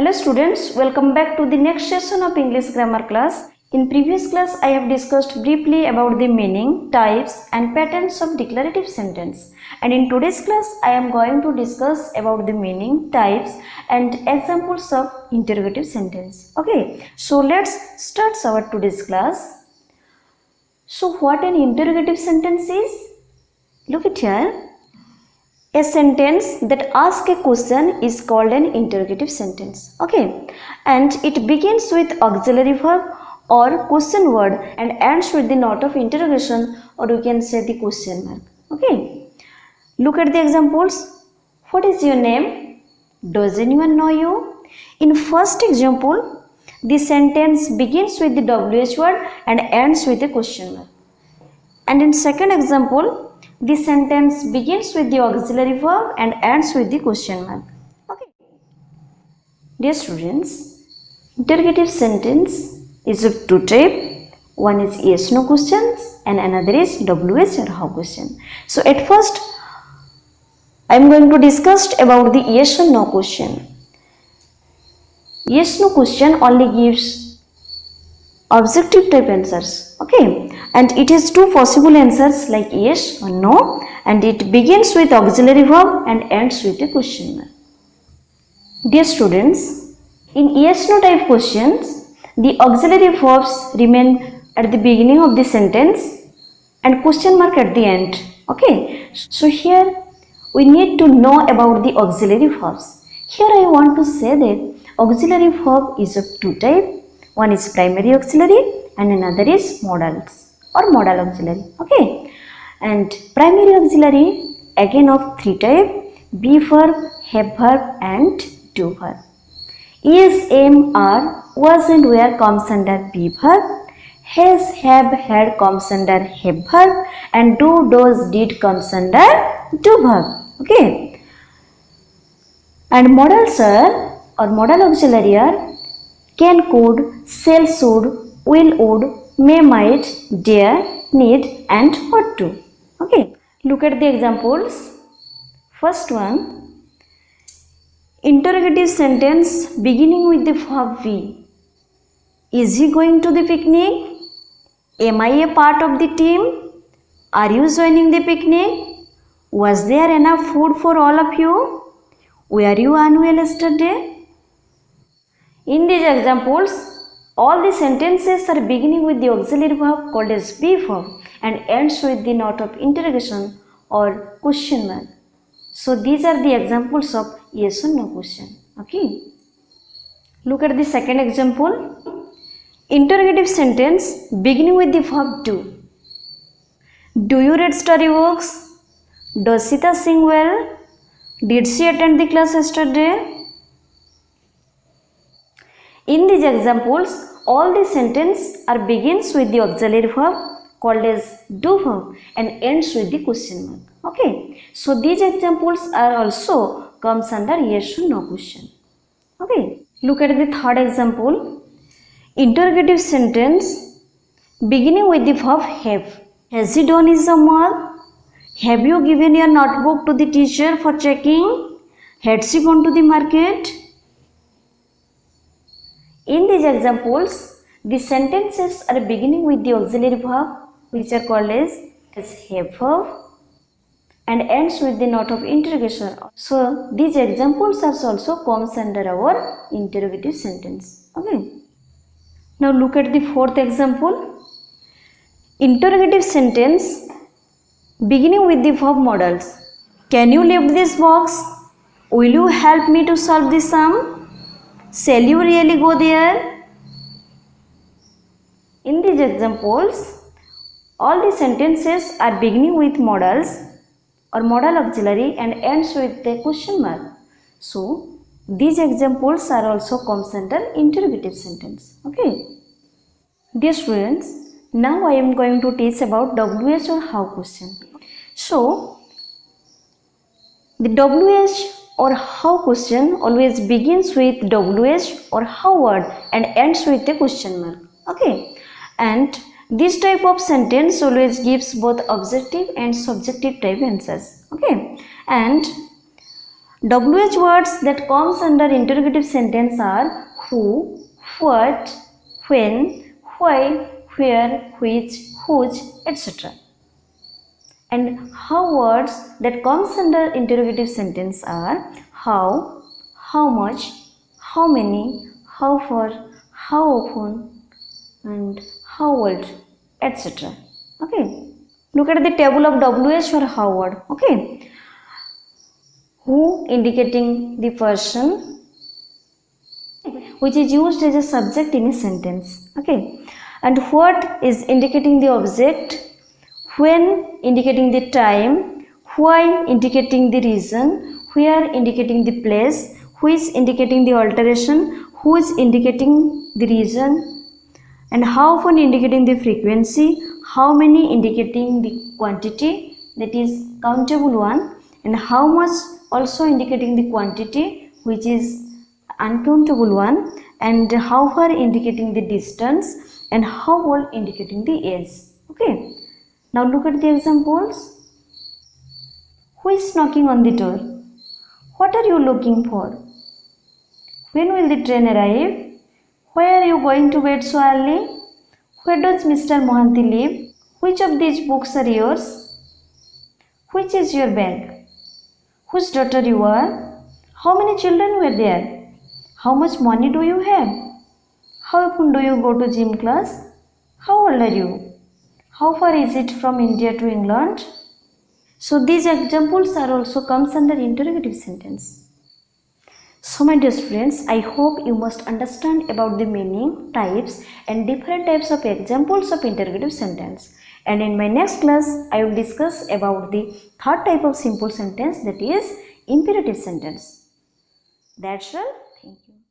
Hello students, welcome back to the next session of English grammar class. In previous class, I have discussed briefly about the meaning, types and patterns of declarative sentence. And in today's class, I am going to discuss about the meaning, types and examples of interrogative sentence. Okay, so let's start our today's class. So what an interrogative sentence is? Look at here. A sentence that asks a question is called an interrogative sentence. Okay, and it begins with auxiliary verb or question word and ends with the note of interrogation, or you can say the question mark. Okay, look at the examples. What is your name? Does anyone know you? In first example, the sentence begins with the WH word and ends with a question mark. And in second example, the sentence begins with the auxiliary verb and ends with the question mark. Okay. Dear students, interrogative sentence is of two types. One is yes/no questions and another is WH or how question. So at first, I am going to discuss about the yes or no question. Yes/no question only gives objective type answers. Okay. And it has two possible answers like yes or no, and it begins with auxiliary verb and ends with a question mark. Dear students, in yes/no type questions, the auxiliary verbs remain at the beginning of the sentence and question mark at the end. Okay, so here we need to know about the auxiliary verbs. Here I want to say that auxiliary verb is of two types. One is primary auxiliary and another is modals or modal auxiliary. Okay, and primary auxiliary again of three types: be verb, have verb and do verb. Is, am, are, was and were comes under be verb, has, have, had comes under have verb, and do, does, did comes under do verb. Okay, and modals are or modal auxiliary are can, could, shall, should, will, would, may, might, dare, need and ought to. Okay, look at the examples. First one, interrogative sentence beginning with the verb be. Is he going to the picnic? Am I a part of the team? Are you joining the picnic? Was there enough food for all of you? Were you unwell yesterday? In these examples, all the sentences are beginning with the auxiliary verb called as be verb and ends with the note of interrogation or question mark. So these are the examples of yes or no question. Okay. Look at the second example. Interrogative sentence beginning with the verb do. Do you read storybooks? Does Sita sing well? Did she attend the class yesterday? In these examples, all the sentence are begins with the auxiliary verb called as do verb and ends with the question mark. Okay, so these examples are also comes under yes or no question. Okay, look at the third example. Interrogative sentence beginning with the verb have. Has he done his homework? Have you given your notebook to the teacher for checking? Had she gone to the market? In these examples, the sentences are beginning with the auxiliary verb which are called as have verb and ends with the note of interrogation. So these examples are also comes under our interrogative sentence. Okay. Now look at the fourth example. Interrogative sentence beginning with the verb modals. Can you lift this box? Will you help me to solve the sum? Shall you really go there? In these examples, all the sentences are beginning with modals or modal auxiliary and ends with the question mark. So, these examples are also comes under interrogative sentence. Okay. Dear students, now I am going to teach about WH or how question. So, the WH or how question always begins with WH or how word and ends with a question mark. Okay, and this type of sentence always gives both objective and subjective type answers. Okay, and WH words that comes under interrogative sentence are who, what, when, why, where, which, whose, etc. And how words that comes under interrogative sentence are how much, how many, how far, how often, and how old, etc. Okay. Look at the table of WH or how word. Okay. Who indicating the person which is used as a subject in a sentence. Okay. And what is indicating the object, when indicating the time, why indicating the reason, where indicating the place, which indicating the alteration, who is indicating the reason, and how often indicating the frequency, how many indicating the quantity, that is countable one, and how much also indicating the quantity, which is uncountable one, and how far indicating the distance, and how old indicating the age. Okay. Now look at the examples. Who is knocking on the door? What are you looking for? When will the train arrive? Why are you going to bed so early? Where does Mr. Mohanty live? Which of these books are yours? Which is your bag? Whose daughter you are? How many children were there? How much money do you have? How often do you go to gym class? How old are you? How far is it from India to England? So these examples are also comes under interrogative sentence. So my dear students, I hope you must understand about the meaning, types and different types of examples of interrogative sentence. And in my next class, I will discuss about the third type of simple sentence, that is imperative sentence. That's all. Thank you.